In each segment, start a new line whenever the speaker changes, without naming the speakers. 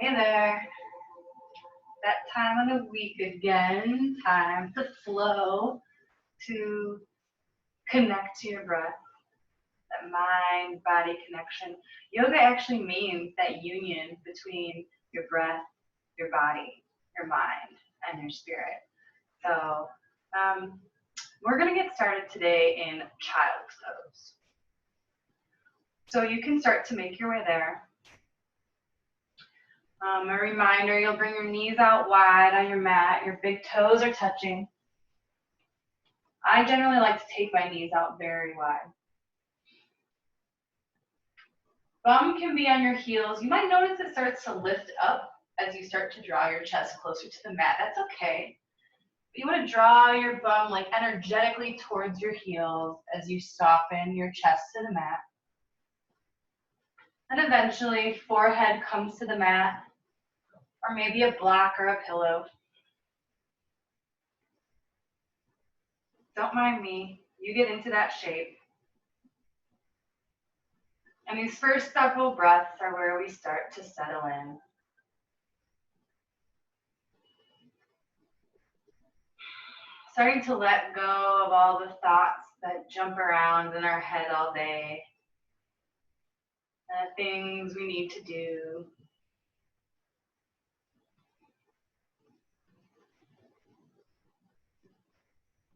Hey there. That time of the week again, time to flow, to connect to your breath, that mind-body connection. Yoga actually means that union between your breath, your body, your mind, and your spirit. So we're going to get started today in child's pose. So you can start to make your way there. A reminder, you'll bring your knees out wide on your mat. Your big toes are touching. I generally like to take my knees out very wide. Bum can be on your heels. You might notice it starts to lift up as you start to draw your chest closer to the mat. That's okay. But you want to draw your bum like energetically towards your heels as you soften your chest to the mat. And eventually, forehead comes to the mat, or maybe a block or a pillow. Don't mind me. You get into that shape. And these first several breaths are where we start to settle in. Starting to let go of all the thoughts that jump around in our head all day. The things we need to do.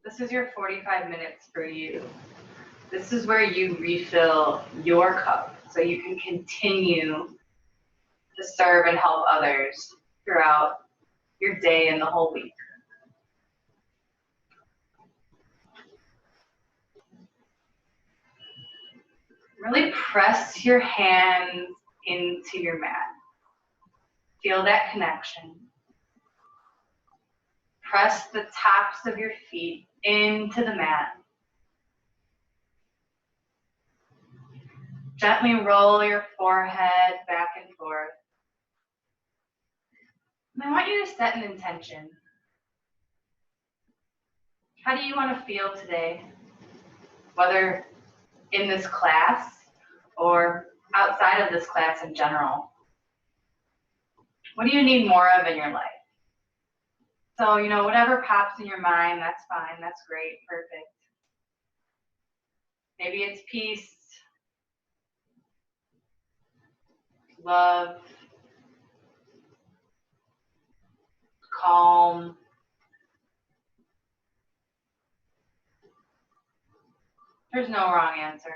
This is your 45 minutes for you. This is where you refill your cup so you can continue to serve and help others throughout your day and the whole week. Really press your hands into your mat. Feel that connection. Press the tops of your feet into the mat. Gently roll your forehead back and forth. And I want you to set an intention. How do you want to feel today? Whether in this class or outside of this class in general. What do you need more of in your life? So, whatever pops in your mind, that's fine. That's great. Perfect. Maybe it's peace, love, calm. There's no wrong answer.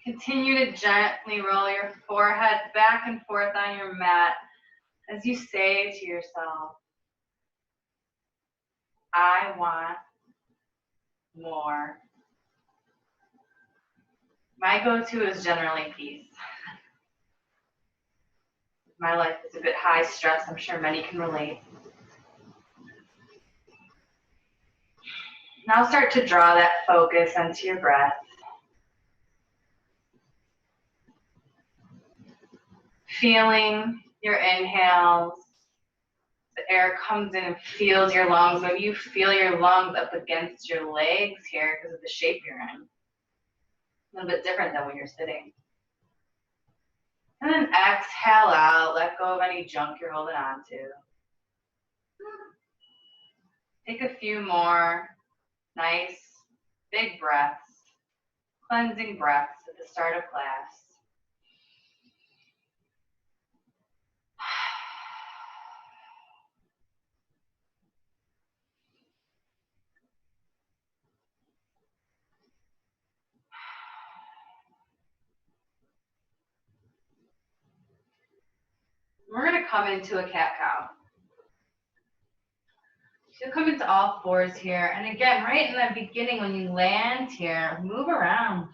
Continue to gently roll your forehead back and forth on your mat as you say to yourself, I want more. My go-to is generally peace. My life is a bit high stress. I'm sure many can relate. Now start to draw that focus onto your breath. Feeling your inhales. The air comes in and fills your lungs. Maybe you feel your lungs up against your legs here because of the shape you're in. A little bit different than when you're sitting. And then exhale out. Let go of any junk you're holding on to. Take a few more nice, big breaths. Cleansing breaths at the start of class. We're going to come into a cat-cow. You'll come into all fours here. And again, right in the beginning when you land here, move around.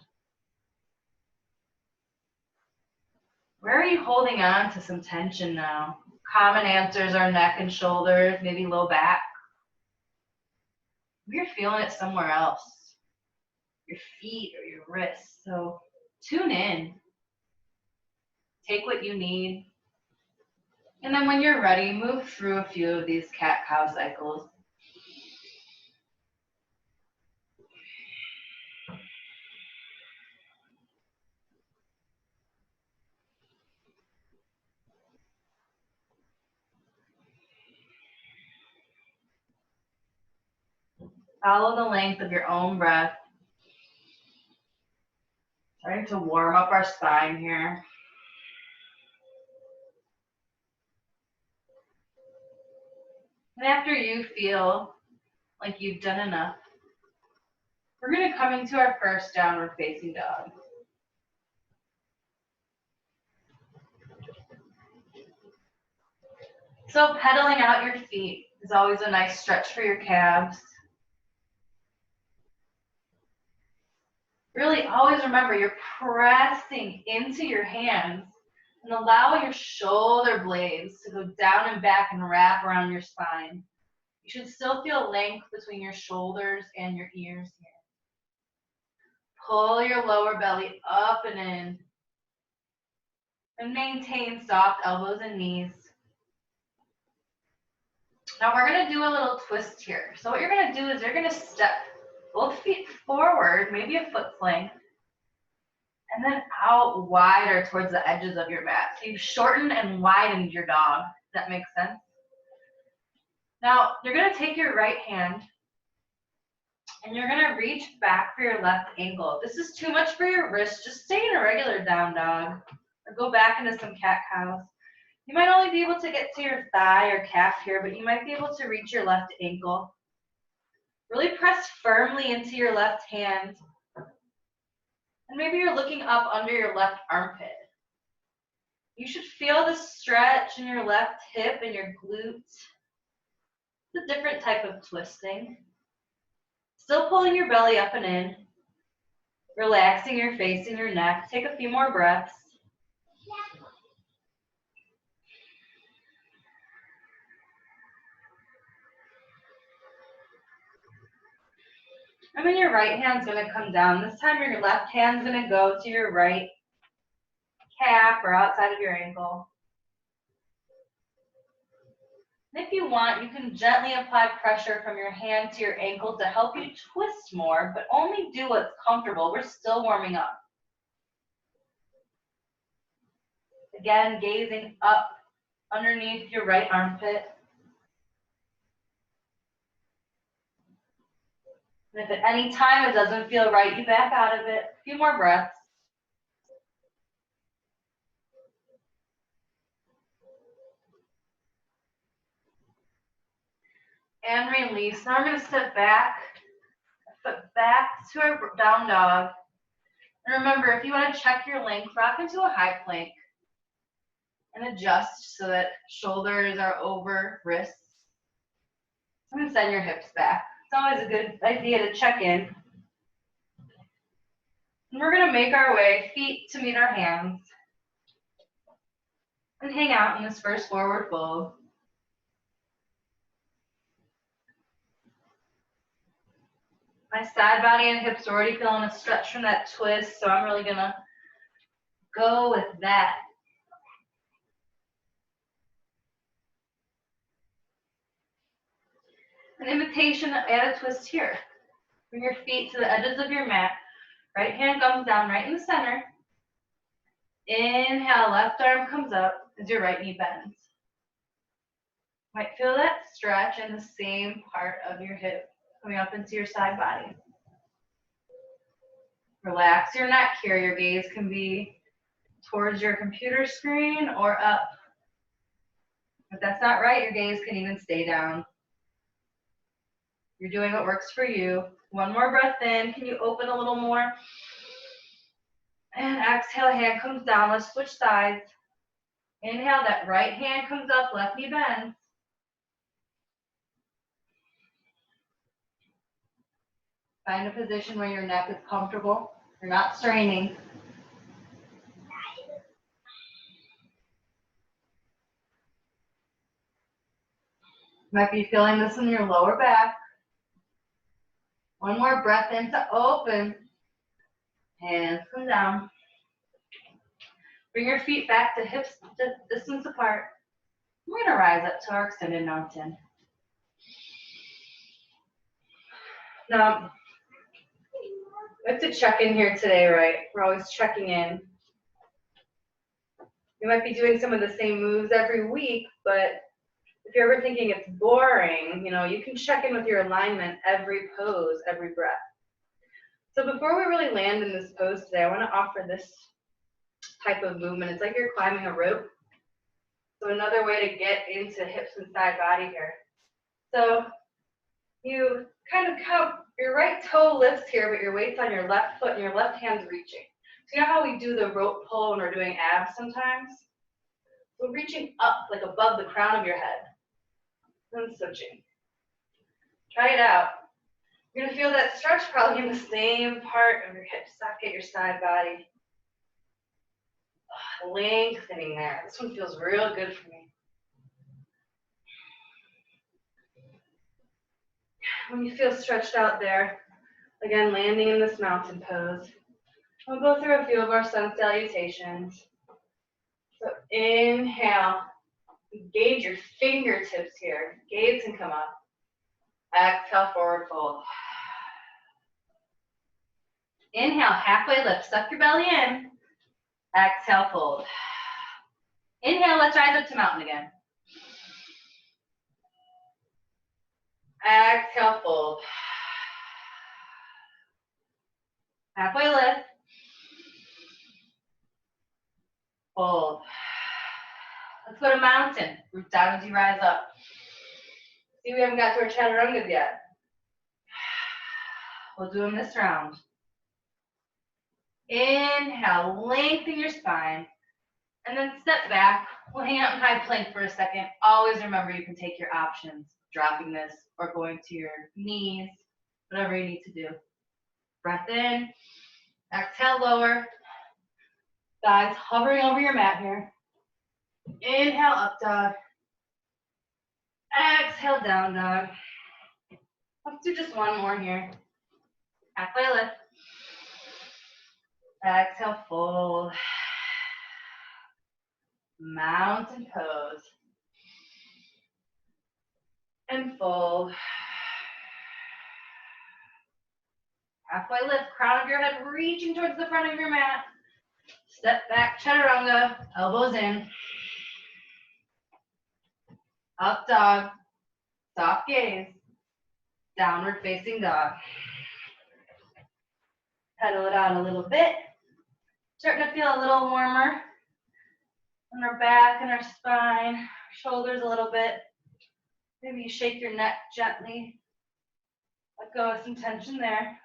Where are you holding on to some tension now? Common answers are neck and shoulders, maybe low back. You're feeling it somewhere else. Your feet or your wrists. So tune in. Take what you need. And then when you're ready, move through a few of these cat-cow cycles. Follow the length of your own breath. Starting to warm up our spine here. And after you feel like you've done enough, we're going to come into our first downward facing dog. So pedaling out your feet is always a nice stretch for your calves. Really always remember you're pressing into your hands and allow your shoulder blades to go down and back and wrap around your spine. You should still feel length between your shoulders and your ears here. Pull your lower belly up and in. And maintain soft elbows and knees. Now we're going to do a little twist here. So what you're going to do is you're going to step both feet forward, maybe a foot's length, and then out wider towards the edges of your mat. So you've shortened and widened your dog. Does that make sense? Now you're going to take your right hand and you're going to reach back for your left ankle. If this is too much for your wrist, just stay in a regular down dog or go back into some cat-cows. You might only be able to get to your thigh or calf here, but you might be able to reach your left ankle. Really press firmly into your left hand. And maybe you're looking up under your left armpit. You should feel the stretch in your left hip and your glutes. It's a different type of twisting. Still pulling your belly up and in. Relaxing your face and your neck. Take a few more breaths. And then your right hand's going to come down. This time your left hand's going to go to your right calf or outside of your ankle. And if you want, you can gently apply pressure from your hand to your ankle to help you twist more, but only do what's comfortable. We're still warming up. Again, gazing up underneath your right armpit. And if at any time it doesn't feel right, you back out of it. A few more breaths. And release. Now we're going to step back, foot back to our down dog. And remember, if you want to check your length, rock into a high plank and adjust so that shoulders are over wrists. I'm going to send your hips back. It's always a good idea to check in. And we're going to make our way, feet to meet our hands, and hang out in this first forward fold. My side body and hips are already feeling a stretch from that twist, so I'm really going to go with that. An invitation to add a twist here. Bring your feet to the edges of your mat. Right hand comes down right in the center. Inhale, left arm comes up as your right knee bends. Might feel that stretch in the same part of your hip coming up into your side body. Relax your neck here. Your gaze can be towards your computer screen or up. If that's not right, your gaze can even stay down. You're doing what works for you. One more breath in. Can you open a little more? And exhale, hand comes down. Let's switch sides. Inhale, that right hand comes up, left knee bends. Find a position where your neck is comfortable. You're not straining. You might be feeling this in your lower back. One more breath in to open. Hands come down. Bring your feet back to hips distance apart. We're going to rise up to our extended mountain. Now, we have to check in here today, right? We're always checking in. You might be doing some of the same moves every week, but If you're ever thinking it's boring, you know, you can check in with your alignment every pose, every breath. So before we really land in this pose today, I want to offer this type of movement. It's like you're climbing a rope. So another way to get into hips and side body here. So you kind of come, your right toe lifts here, but your weight's on your left foot and your left hand's reaching. So you know how we do the rope pull when we're doing abs sometimes? So reaching up, like above the crown of your head. And switching. Try it out. You're gonna feel that stretch probably in the same part of your hip socket, your side body. Lengthening there. This one feels real good for me. When you feel stretched out there, again, landing in this mountain pose. We'll go through a few of our sun salutations. So inhale, engage your fingertips here. Gaze can come up. Exhale, forward fold. Inhale, halfway lift, suck your belly in. Exhale, fold. Inhale, let's rise up to mountain again. Exhale, fold. Halfway lift. Fold. Let's go to mountain. Root down as you rise up. See, we haven't got to our chaturangas yet. We'll do them this round. Inhale, lengthen your spine. And then step back. We'll hang out in high plank for a second. Always remember you can take your options, dropping this or going to your knees, whatever you need to do. Breath in. Exhale, lower. Thighs hovering over your mat here. Inhale, up dog. Exhale, down dog. Let's do just one more here. Halfway lift. Exhale, fold. Mountain pose. And fold. Halfway lift, crown of your head reaching towards the front of your mat. Step back, chaturanga, elbows in. Up dog, soft gaze, downward facing dog. Pedal it out a little bit. Starting to feel a little warmer on our back and our spine, shoulders a little bit. Maybe you shake your neck gently. Let go of some tension there.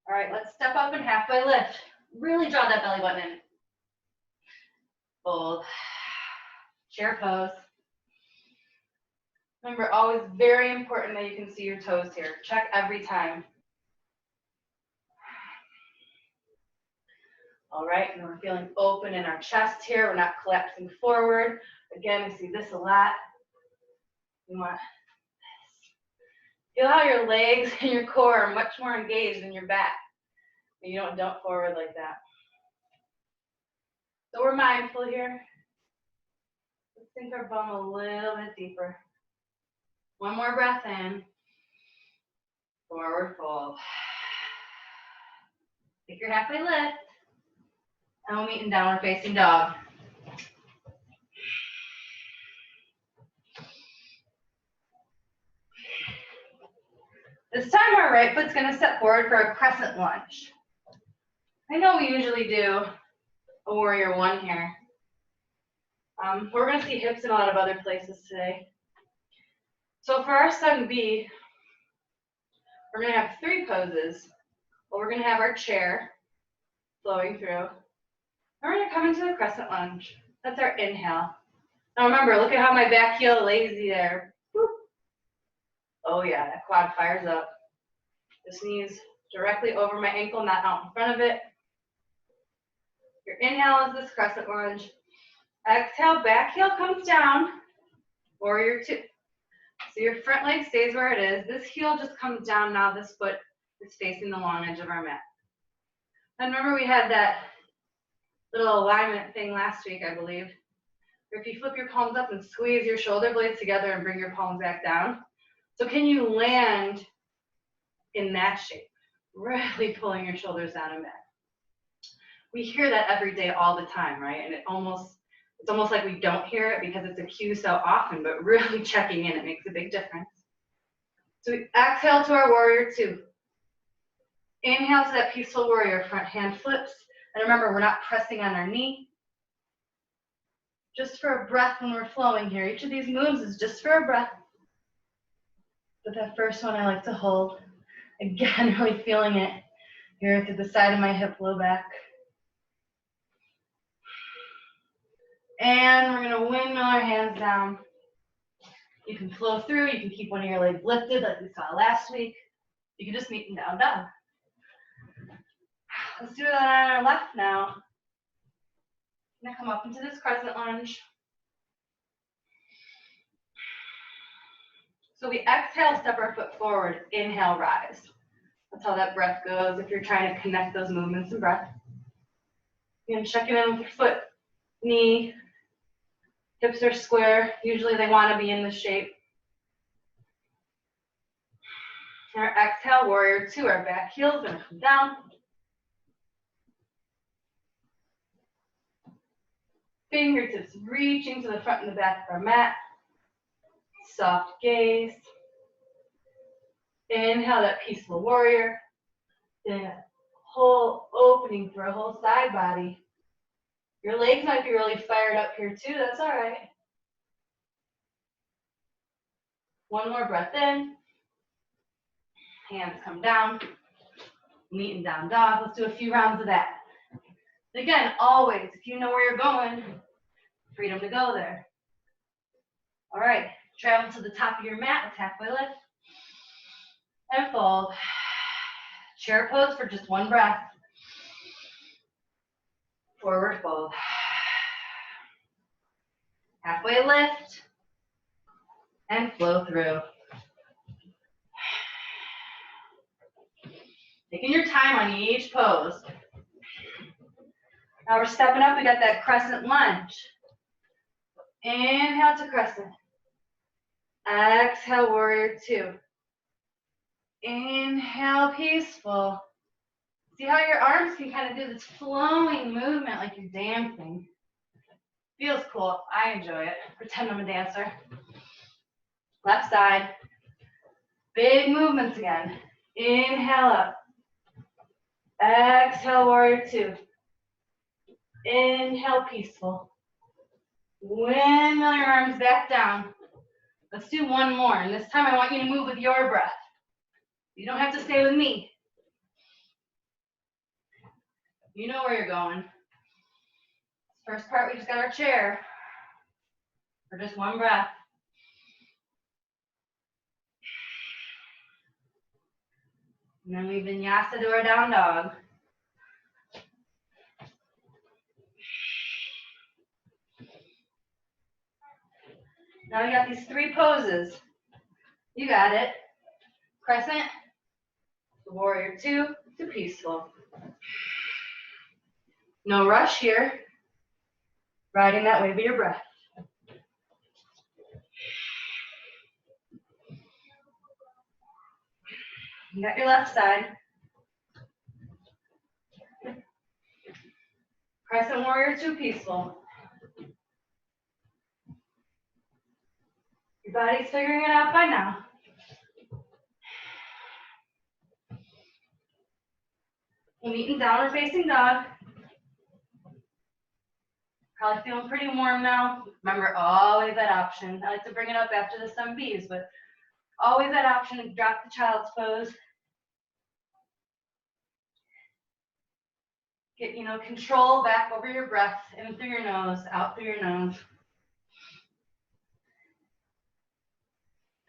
All right, let's step up and halfway lift. Really draw that belly button in. Fold. Chair pose. Remember, always very important that you can see your toes here. Check every time. All right, and we're feeling open in our chest here. We're not collapsing forward. Again, we see this a lot. You want this. Feel how your legs and your core are much more engaged than your back. And you don't dump forward like that. So we're mindful here. Let's sink our bum a little bit deeper. One more breath in. Forward fold. Take your halfway lift. And we'll meet in downward facing dog. This time our right foot's going to step forward for a crescent lunge. I know we usually do a warrior one here. We're going to see hips in a lot of other places today. So for our sun B, we're going to have 3 poses. Well, we're going to have our chair flowing through. And we're going to come into a crescent lunge. That's our inhale. Now remember, look at how my back heel lazy there. Boop. Oh yeah, that quad fires up. This knee's directly over my ankle, not out in front of it. Your inhale is this crescent lunge. Exhale, back heel comes down. Warrior 2. So your front leg stays where it is. This heel just comes down. Now this foot is facing the long edge of our mat. And remember we had that little alignment thing last week, I believe. Or if you flip your palms up and squeeze your shoulder blades together and bring your palms back down. So can you land in that shape? Really pulling your shoulders down and back. We hear that every day all the time, right? And it almost It's almost like we don't hear it because it's a cue so often, but really checking in, it makes a big difference. So we exhale to our warrior two. Inhale to that peaceful warrior, front hand flips. And remember, we're not pressing on our knee. Just for a breath when we're flowing here. Each of these moves is just for a breath. But that first one I like to hold. Again, really feeling it here to the side of my hip, low back. And we're gonna windmill our hands down. You can flow through, you can keep one of your legs lifted like we saw last week. You can just meet in down dog. Let's do that on our left now. I'm gonna come up into this crescent lunge. So we exhale, step our foot forward, inhale, rise. That's how that breath goes if you're trying to connect those movements and breath. Again, checking in with your foot, knee, hips are square. Usually they want to be in this shape. Our exhale, warrior two, our back heel is going to come down. Fingertips reaching to the front and the back of our mat. Soft gaze. Inhale, that peaceful warrior. Then whole opening through a whole side body. Your legs might be really fired up here too, that's all right. One more breath in. Hands come down. Meet in down dog. Let's do a few rounds of that. Again, always, if you know where you're going, freedom to go there. All right, travel to the top of your mat with halfway lift. And fold. Chair pose for just one breath. Forward fold. Halfway lift. And flow through. Taking your time on each pose. Now we're stepping up, we got that crescent lunge. Inhale to crescent. Exhale, warrior two. Inhale, peaceful. See how your arms can kind of do this flowing movement like you're dancing. Feels cool, I enjoy it. Pretend I'm a dancer. Left side. Big movements again. Inhale up. Exhale, warrior two. Inhale, peaceful. Windmill your arms back down. Let's do one more, and this time I want you to move with your breath. You don't have to stay with me. You know where you're going. First part, we just got our chair. For just one breath. And then we vinyasa to our down dog. Now we got these three poses. You got it. Crescent, warrior two, to peaceful. No rush here. Riding that wave of your breath. You got your left side. Crescent warrior two, peaceful. Your body's figuring it out by now. We'll meet in downward facing dog. Probably feeling pretty warm now. Remember, always that option. I like to bring it up after the sun bees, but always that option to drop the child's pose. Get, control back over your breath, in through your nose, out through your nose.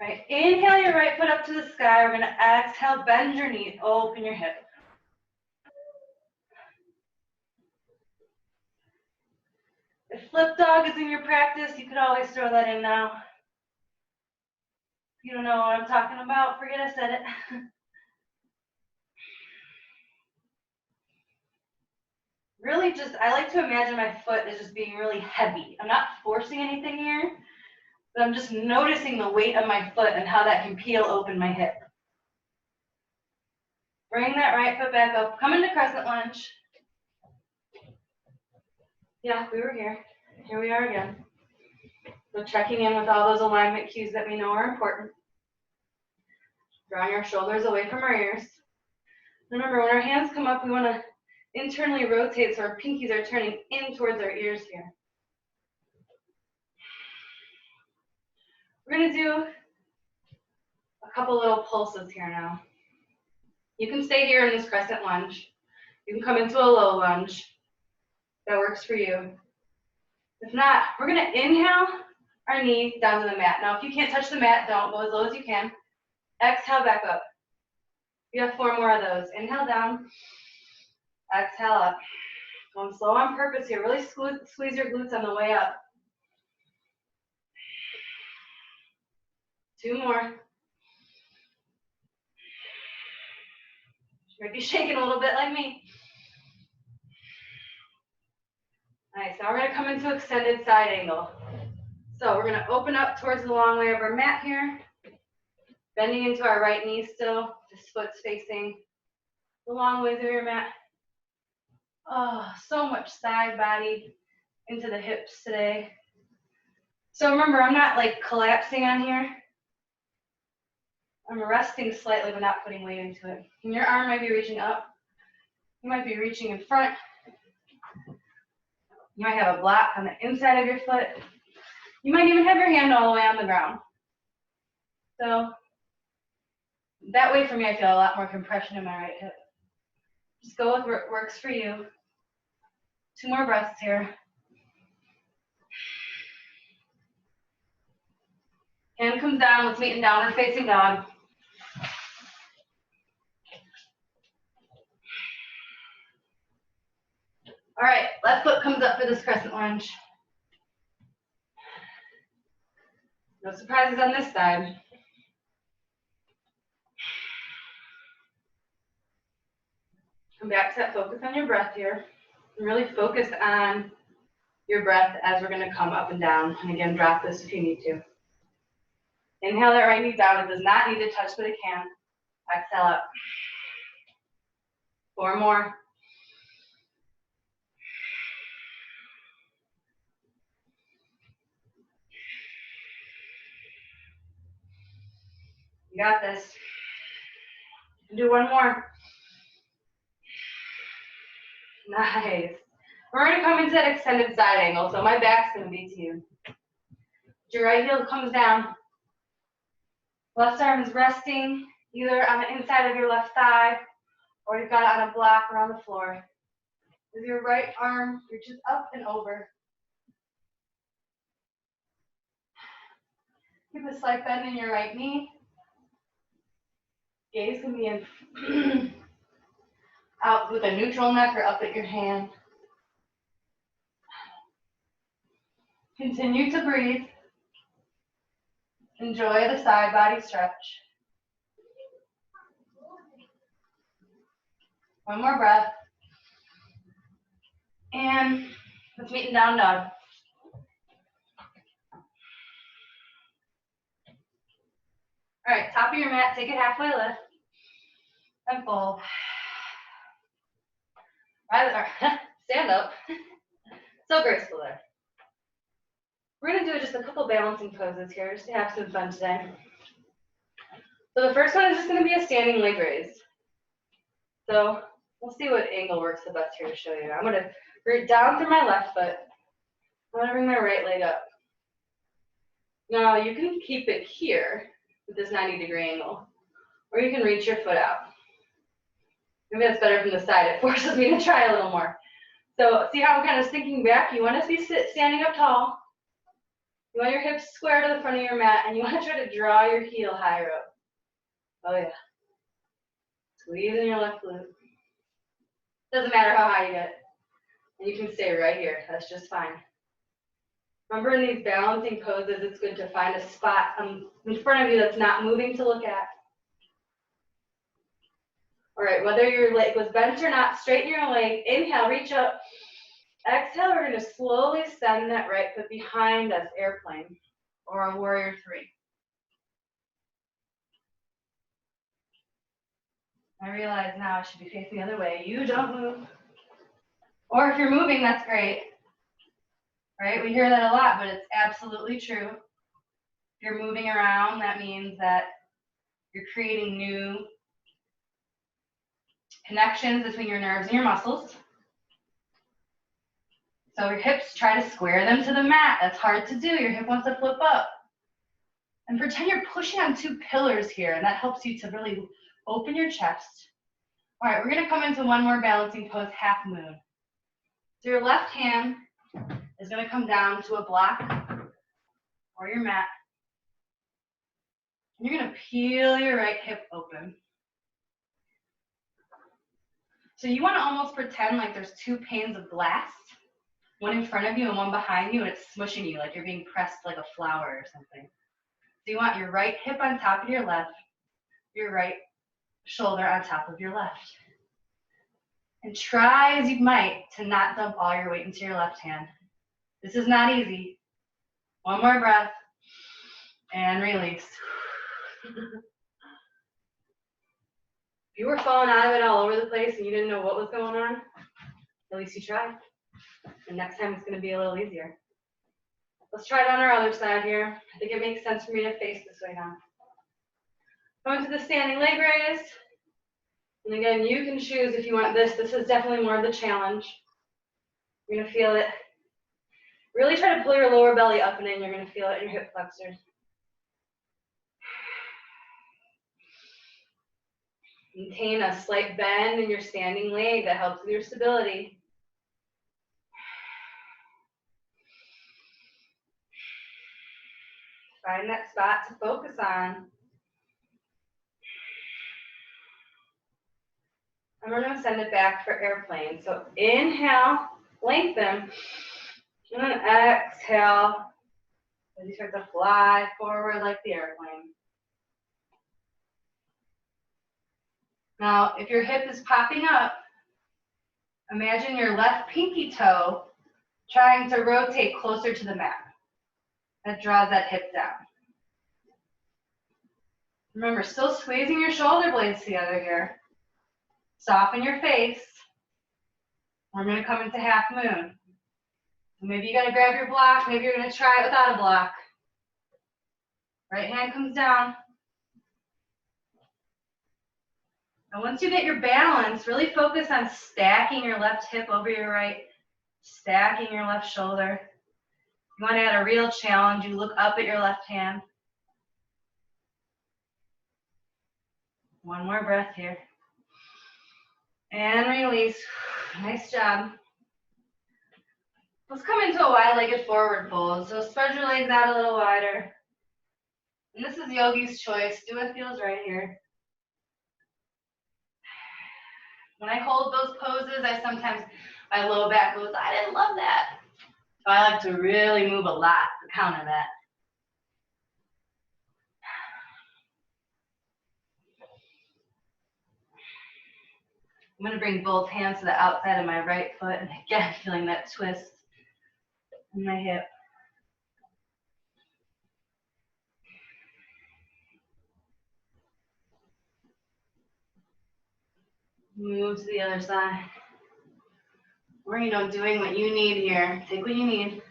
Right, inhale your right foot up to the sky. We're gonna exhale, bend your knee, open your hip. If flip dog is in your practice, you could always throw that in now. If you don't know what I'm talking about, forget I said it. Really I like to imagine my foot as just being really heavy. I'm not forcing anything here, but I'm just noticing the weight of my foot and how that can peel open my hip. Bring that right foot back up. Come into crescent lunge. Yeah, we were here. Here we are again. So checking in with all those alignment cues that we know are important. Drawing our shoulders away from our ears. Remember, when our hands come up, we want to internally rotate so our pinkies are turning in towards our ears here. We're going to do a couple little pulses here now. You can stay here in this crescent lunge. You can come into a low lunge. That works for you. If not, we're going to inhale our knees down to the mat. Now, if you can't touch the mat, don't go as low as you can. Exhale back up. You have 4 more of those. Inhale down. Exhale up. Going slow on purpose here. Really squeeze your glutes on the way up. 2 more. You might be shaking a little bit like me. Nice. Now we're going to come into extended side angle. So we're going to open up towards the long way of our mat here. Bending into our right knee still. Just foot's facing the long ways of your mat. Oh, so much side body into the hips today. So remember, I'm not like collapsing on here. I'm resting slightly but not putting weight into it. And your arm might be reaching up. You might be reaching in front. You might have a block on the inside of your foot. You might even have your hand all the way on the ground. So that way for me, I feel a lot more compression in my right hip. Just go with what works for you. 2 more breaths here. Hand comes down. Let's meet in downward facing dog. All right, left foot comes up for this crescent lunge. No surprises on this side. Come back to that focus on your breath here. And really focus on your breath as we're going to come up and down. And again, drop this if you need to. Inhale that right knee down. It does not need to touch, but it can. Exhale up. 4 more. You got this. Do 1 more. Nice. We're going to come into that extended side angle, so my back's going to be to you. Your right heel comes down. Left arm is resting either on the inside of your left thigh or you've got it on a block or on the floor. As your right arm reaches up and over. Keep a slight bend in your right knee. Gaze can be in out with a neutral neck or up at your hand. Continue to breathe. Enjoy the side body stretch. 1 more breath. And let's meet in down dog. All right, top of your mat, take it halfway lift. And fold. Stand up. So graceful there. We're going to do just a couple balancing poses here just to have some fun today. So the first one is just going to be a standing leg raise. So we'll see what angle works the best here to show you. I'm going to root down through my left foot. I'm going to bring my right leg up. Now you can keep it here with this 90-degree angle, or you can reach your foot out. Maybe that's better from the side. It forces me to try a little more. So see how I'm kind of sinking back? You want to be standing up tall. You want your hips square to the front of your mat, and you want to try to draw your heel higher up. Oh yeah. Squeeze in your left glute. Doesn't matter how high you get. And you can stay right here. That's just fine. Remember, in these balancing poses, it's good to find a spot in front of you that's not moving to look at. All right, whether your leg was bent or not, straighten your leg. Inhale, reach up. Exhale, we're going to slowly send that right foot behind us, airplane, or a warrior 3. I realize now I should be facing the other way. You don't move. Or if you're moving, that's great. right? We hear that a lot, but it's absolutely true. If you're moving around, that means that you're creating new connections between your nerves and your muscles. So your hips, try to square them to the mat. That's hard to do. Your hip wants to flip up. And pretend you're pushing on two pillars here, and that helps you to really open your chest. All right, we're gonna come into one more balancing pose, half moon. So your left hand is gonna come down to a block or your mat. And you're gonna peel your right hip open. So you wanna almost pretend like there's two panes of glass, one in front of you and one behind you, and it's smushing you like you're being pressed like a flower or something. So you want your right hip on top of your left, your right shoulder on top of your left. And try as you might to not dump all your weight into your left hand. This is not easy. One more breath and release. If you were falling out of it all over the place and you didn't know what was going on, at least you tried. And next time it's going to be a little easier. Let's try it on our other side here. I think it makes sense for me to face this way now. Going to the standing leg raise. And again, you can choose if you want this. This is definitely more of the challenge. You're going to feel it. Really try to pull your lower belly up and in. You're going to feel it in your hip flexors. Maintain a slight bend in your standing leg that helps with your stability. Find that spot to focus on. And we're going to send it back for airplane. So inhale, lengthen, and then exhale as you start to fly forward like the airplane. Now, if your hip is popping up, imagine your left pinky toe trying to rotate closer to the mat. That draws that hip down. Remember, still squeezing your shoulder blades together here. Soften your face. We're going to come into half moon. Maybe you got to grab your block. Maybe you're going to try it without a block. Right hand comes down. And once you get your balance, really focus on stacking your left hip over your right, stacking your left shoulder. You want to add a real challenge. You look up at your left hand. One more breath here. And release. Nice job. Let's come into a wide-legged forward fold. So spread your legs out a little wider. And this is yogi's choice. Do what feels right here. When I hold those poses, my low back goes, I didn't love that. So I like to really move a lot to counter that. I'm going to bring both hands to the outside of my right foot, and again, feeling that twist in my hip. Move to the other side. Or, doing what you need here. Take what you need.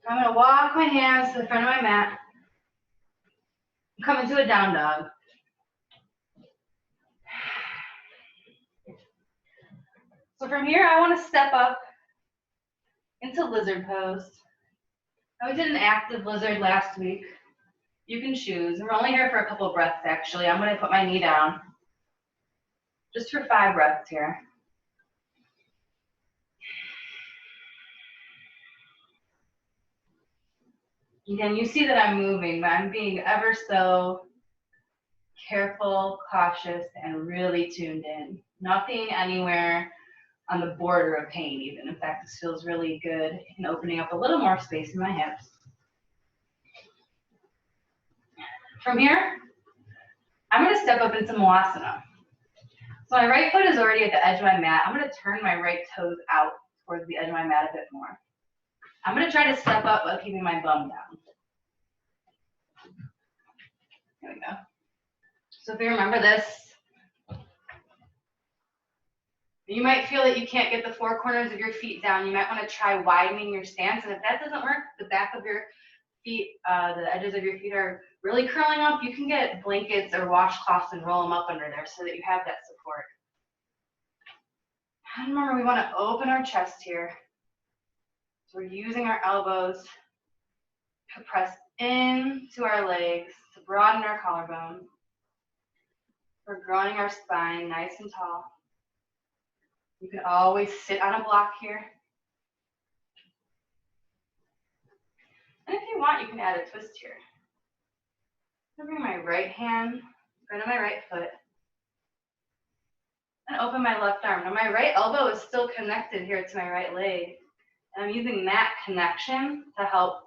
I'm going to walk my hands to the front of my mat. Come into a down dog. So from here, I want to step up into lizard pose. I did an active lizard last week. You can choose. We're only here for a couple breaths, actually. I'm going to put my knee down. Just for 5 breaths here. Again, you see that I'm moving, but I'm being ever so careful, cautious, and really tuned in. Nothing anywhere on the border of pain even. In fact, this feels really good in opening up a little more space in my hips. From here, I'm going to step up into Vinyasa. So my right foot is already at the edge of my mat. I'm going to turn my right toes out towards the edge of my mat a bit more. I'm going to try to step up while keeping my bum down. There we go. So if you remember this, You might feel that you can't get the four corners of your feet down. You might want to try widening your stance. And if that doesn't work, the back of your feet, the edges of your feet are really curling up, you can get blankets or washcloths and roll them up under there so that you have that support. And remember, we want to open our chest here. So we're using our elbows to press into our legs, to broaden our collarbone. We're growing our spine nice and tall. You can always sit on a block here. And if you want, you can add a twist here. I'm going to bring my right hand in front of my right foot and open my left arm. Now my right elbow is still connected here to my right leg. And I'm using that connection to help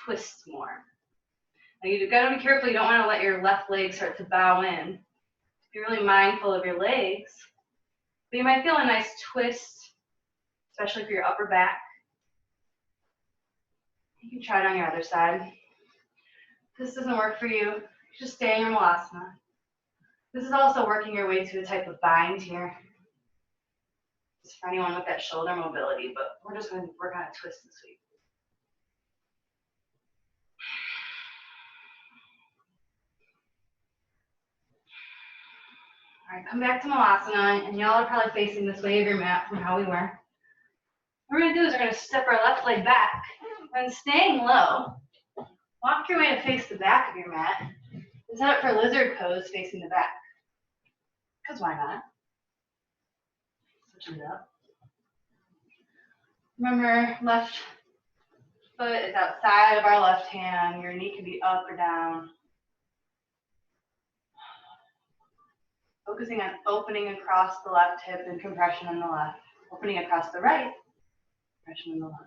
twist more. Now you've got to be careful. You don't want to let your left leg start to bow in. Be really mindful of your legs. But you might feel a nice twist, especially for your upper back. You can try it on your other side. If this doesn't work for you, just stay in your Vinyasa. This is also working your way to a type of bind here. Just for anyone with that shoulder mobility, but we're just going to work on a twist this week. All right, come back to Vinyasa, and y'all are probably facing this way of your mat from how we were. What we're going to do is we're going to step our left leg back, and staying low, walk your way to face the back of your mat, and set up for lizard pose facing the back. Because why not? Switch it up. Remember, left foot is outside of our left hand. Your knee can be up or down. Focusing on opening across the left hip and compression in the left. Opening across the right, compression in the left.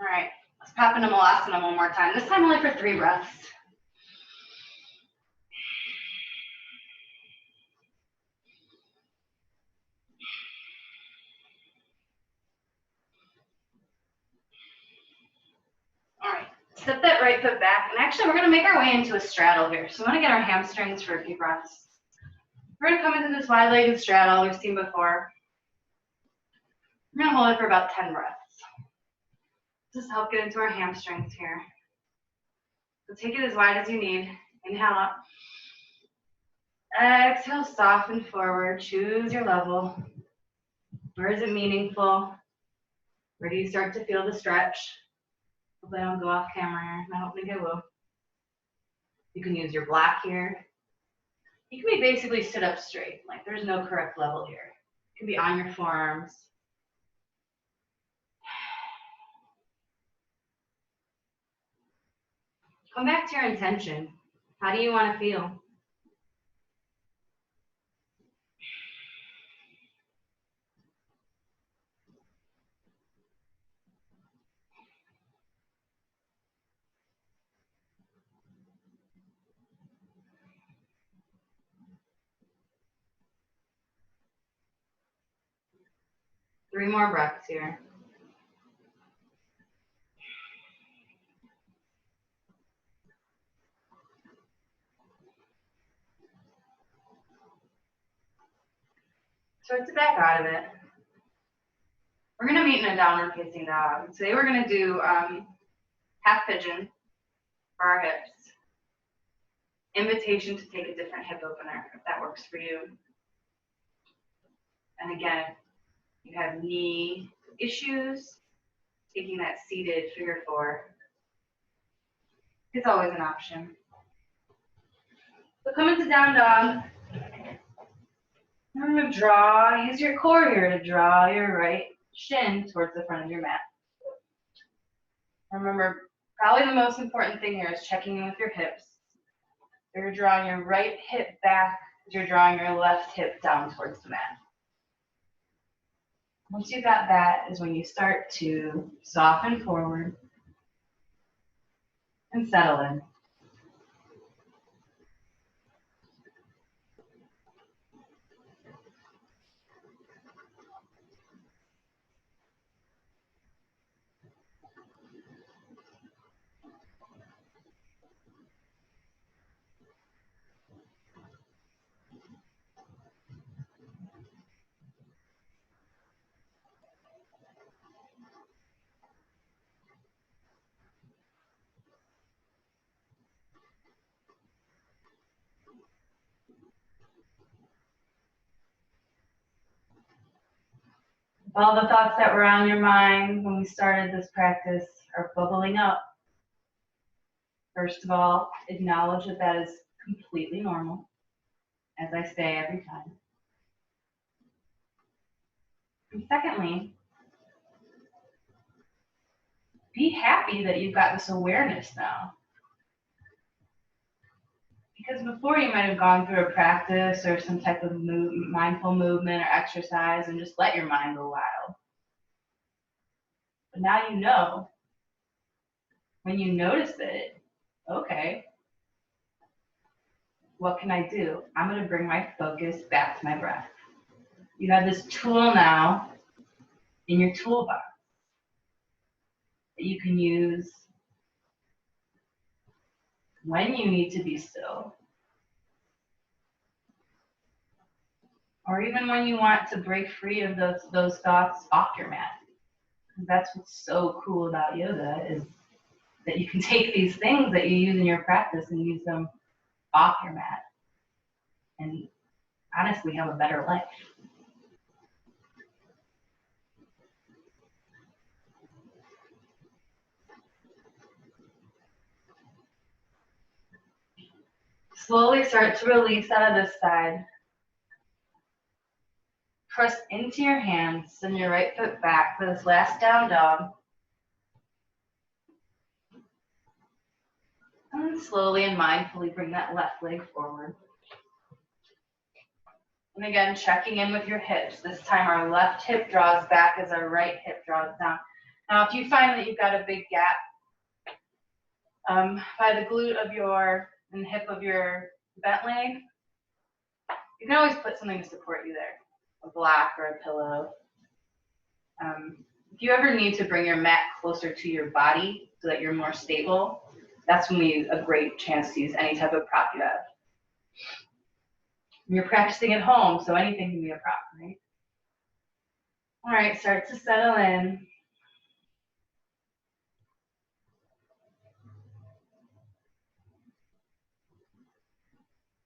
All right, let's pop into Vinyasa one more time. This time only for 3 breaths. All right, step that right foot back. And actually, we're going to make our way into a straddle here. So we want to get our hamstrings for a few breaths. We're going to come into this wide-legged straddle we've seen before. We're going to hold it for about 10 breaths. Just help get into our hamstrings here. So take it as wide as you need. Inhale up. Exhale, soften forward. Choose your level. Where is it meaningful? Where do you start to feel the stretch? Hopefully I don't go off camera here. I don't think I will. You can use your block here. You can be basically stood up straight. Like there's no correct level here. You can be on your forearms. Come back to your intention. How do you want to feel? Three more breaths here. Start to back out of it. We're going to meet in a downward facing dog. Today we're going to do half pigeon for our hips. Invitation to take a different hip opener if that works for you. And again, if you have knee issues, taking that seated figure 4 is always an option. So come into down dog. I'm going to draw, use your core here to draw your right shin towards the front of your mat. Remember, probably the most important thing here is checking in with your hips. So you're drawing your right hip back as you're drawing your left hip down towards the mat. Once you got that is when you start to soften forward and settle in. All the thoughts that were on your mind when we started this practice are bubbling up. First of all, acknowledge that that is completely normal, as I say every time. And secondly, be happy that you've got this awareness now. Because before you might have gone through a practice or some type of mindful movement or exercise and just let your mind go wild. But now you know. When you notice it, okay, what can I do? I'm going to bring my focus back to my breath. You have this tool now in your toolbox that you can use when you need to be still, or even when you want to break free of those thoughts off your mat. That's what's so cool about yoga, is that you can take these things that you use in your practice and use them off your mat and honestly have a better life. Slowly start to release out of this side. Press into your hands, send your right foot back for this last down dog. And then slowly and mindfully bring that left leg forward. And again, checking in with your hips. This time our left hip draws back as our right hip draws down. Now, if you find that you've got a big gap by the glute of and hip of your bent leg, you can always put something to support you there, a block or a pillow. If you ever need to bring your mat closer to your body so that you're more stable, that's when we use a great chance to use any type of prop you have. You're practicing at home, so anything can be a prop, right? All right, start to settle in.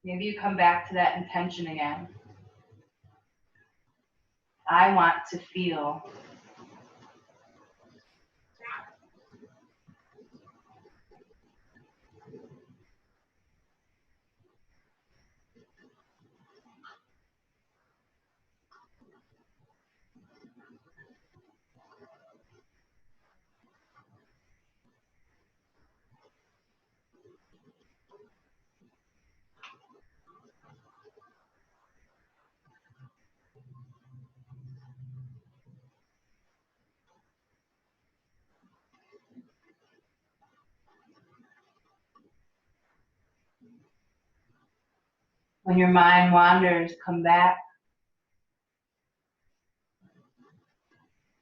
Maybe you come back to that intention again. I want to feel. When your mind wanders, come back.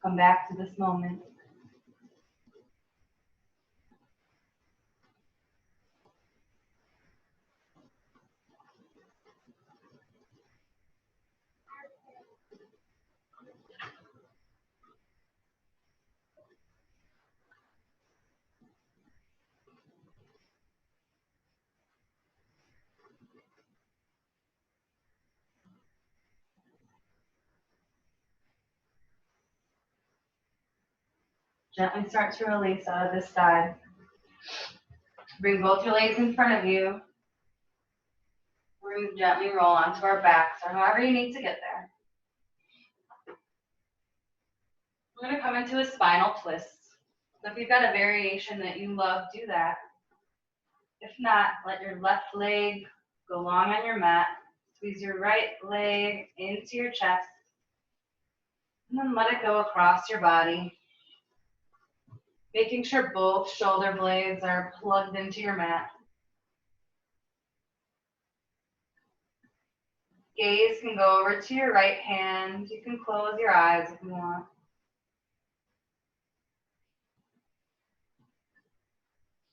Come back to this moment. Gently start to release out of this side. Bring both your legs in front of you. We're going to gently roll onto our backs, or however you need to get there. We're going to come into a spinal twist. So if you've got a variation that you love, do that. If not, let your left leg go long on your mat. Squeeze your right leg into your chest. And then let it go across your body. Making sure both shoulder blades are plugged into your mat. Gaze can go over to your right hand. You can close your eyes if you want.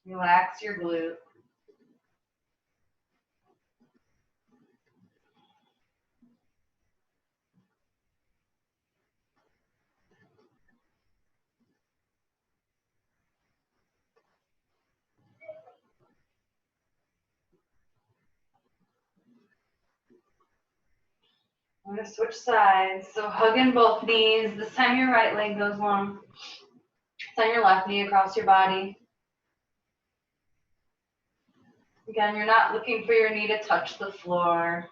Relax your glute. I'm going to switch sides. So hug in both knees. This time your right leg goes long. Send your left knee across your body. Again, you're not looking for your knee to touch the floor.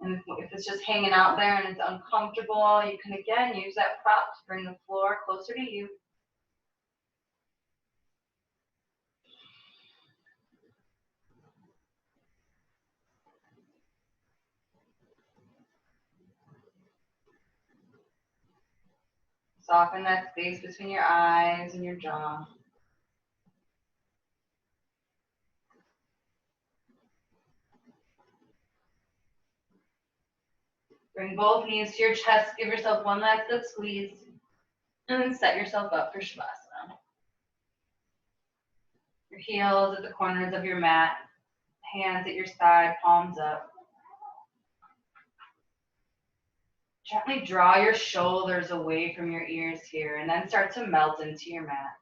And if it's just hanging out there and it's uncomfortable, you can again use that prop to bring the floor closer to you. Soften that space between your eyes and your jaw. Bring both knees to your chest. Give yourself one last good squeeze. And then set yourself up for Shavasana. Your heels at the corners of your mat. Hands at your side, palms up. Gently draw your shoulders away from your ears here and then start to melt into your mat.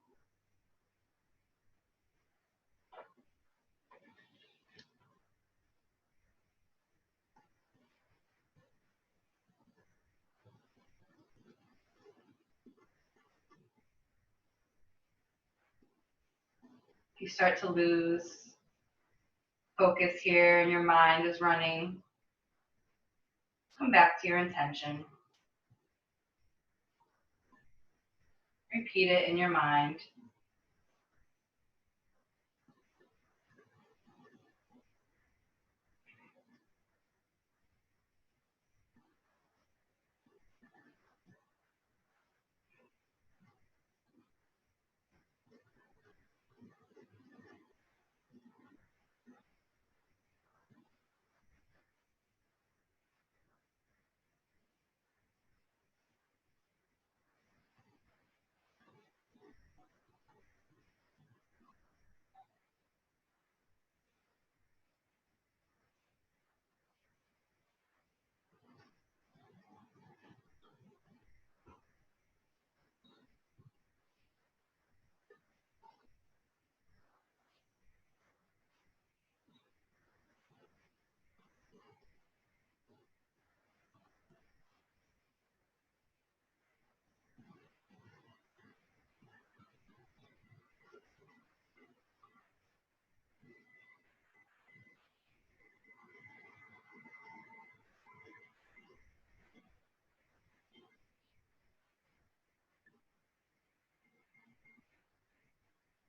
If you start to lose focus here and your mind is running, come back to your intention. Repeat it in your mind.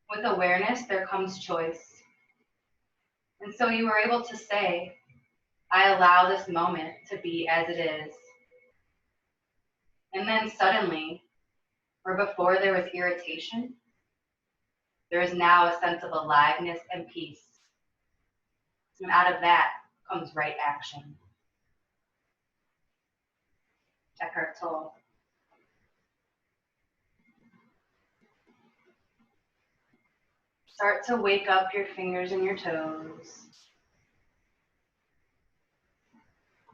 With awareness, there comes choice. And so you were able to say, I allow this moment to be as it is. And then suddenly, where before there was irritation, there is now a sense of aliveness and peace. And out of that comes right action. Eckhart Tolle. Start to wake up your fingers and your toes.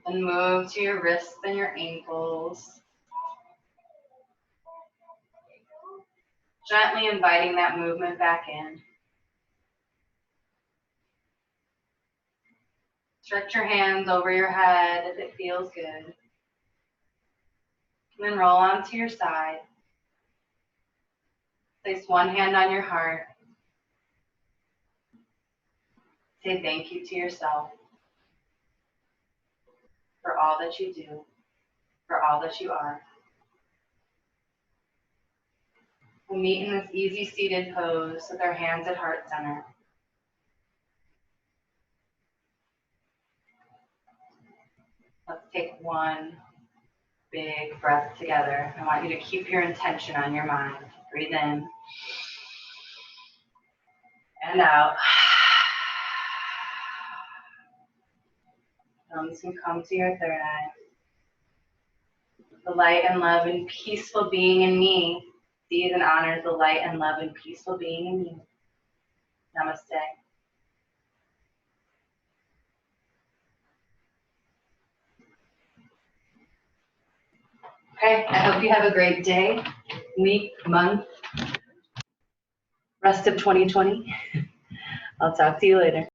And move to your wrists and your ankles. Gently inviting that movement back in. Stretch your hands over your head if it feels good. And then roll onto your side. Place one hand on your heart. Say thank you to yourself for all that you do, for all that you are. We'll meet in this easy seated pose with our hands at heart center. Let's take one big breath together. I want you to keep your intention on your mind. Breathe in and out. Thumbs can come to your third eye. The light and love and peaceful being in me sees and honors the light and love and peaceful being in you. Namaste. Okay, I hope you have a great day, week, month, rest of 2020. I'll talk to you later.